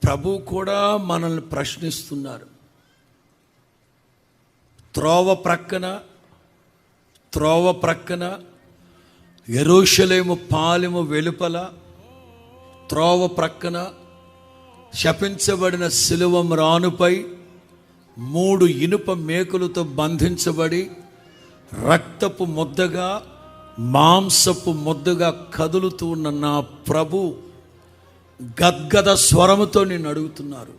ప్రభు కూడా మనల్ని ప్రశ్నిస్తున్నారు. త్రోవ ప్రక్కన యెరూషలేము పాలెము వెలుపల త్రోవ ప్రక్కన శపించబడిన సిలువ మ్రానుపై 3 ఇనుప మేకులతో బంధించబడి రక్తపు ముద్దగా మాంసపు ముద్దగా కదులుతూ ఉన్న నా ప్రభు గద్గద స్వరముతో నిన్ను అడుగుతున్నారు,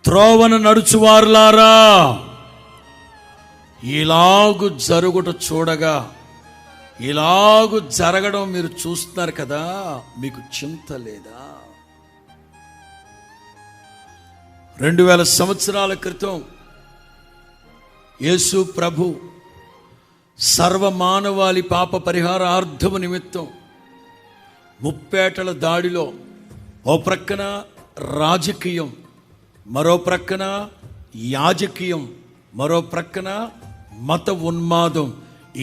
త్రోవను నడుచువారులారా, ఇలాగు జరుగుట చూడగా, ఇలాగు జరగడం మీరు చూస్తున్నారు కదా, మీకు చింత లేదా? 2000 సంవత్సరాల క్రితం యేసు ప్రభు సర్వమానవాళి పాప పరిహారార్థము నిమిత్తం ముప్పేటల దాడిలో ఓ ప్రక్కన రాజకీయం, మరో ప్రక్కన యాజకీయం, మరో ప్రక్కన మత ఉన్మాదం,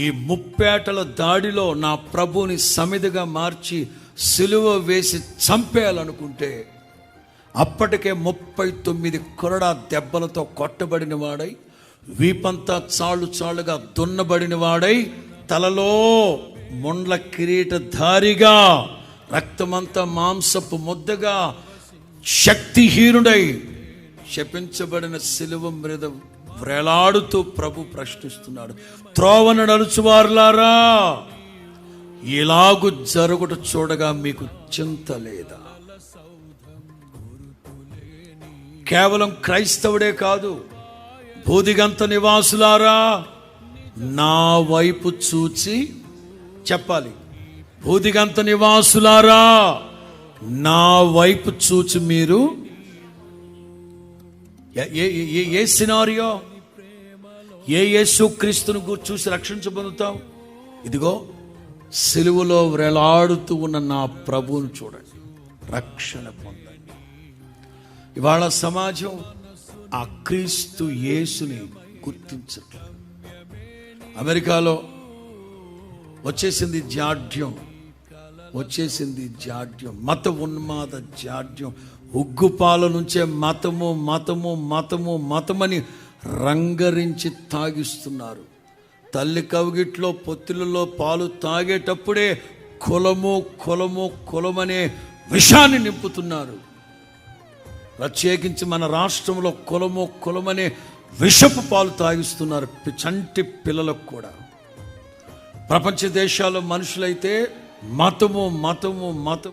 ఈ ముప్పేటల దాడిలో నా ప్రభుని సమిధిగా మార్చి సిలువ వేసి చంపేయాలనుకుంటే అప్పటికే 39 కొరడా దెబ్బలతో కొట్టబడిన వాడై, వీపంతా చాలుగా దున్నబడిన వాడై, తలలో ముండ్ల కిరీటధారిగా, రక్తమంతా మాంసపు ముద్దగా, శక్తిహీనుడై శపించబడిన సిలువ మీద వ్రేలాడుతూ ప్రభు ప్రశ్నిస్తున్నాడు, త్రోవను నడుచువారులారా, ఇలాగు జరుగుట చూడగా మీకు చింత లేదా? కేవలం క్రైస్తవుడే కాదు, బోధిగంత నివాసులారా, నా వైపు చూచి చెప్పాలి. బోధిగంత నివాసులారా, నా వైపు చూచి మీరు ఏ సినారియో, ఏ యేసుక్రీస్తును చూసి రక్షించ పొందుతాం? ఇదిగో సిలువలో వ్రేలాడుతూ ఉన్న నా ప్రభువును చూడండి, రక్షణ పొందండి. ఇవాళ సమాజం ఆ క్రీస్తు యేసుని గుర్తించట్లేదు. అమెరికాలో వచ్చేసింది జాడ్యం, మత ఉన్మాద జాడ్యం. ఉగ్గుపాల నుంచే మతమని రంగరించి తాగిస్తున్నారు. తల్లి కవిగిట్లో పొత్తిళ్ళలో పాలు తాగేటప్పుడే కులమనే విషాన్ని నింపుతున్నారు. ప్రత్యేకించి మన రాష్ట్రంలో కులమనే విషపు పాలు తాగిస్తున్నారు చంటి పిల్లలకు కూడా. ప్రపంచ దేశాల్లో మనుషులైతే మతము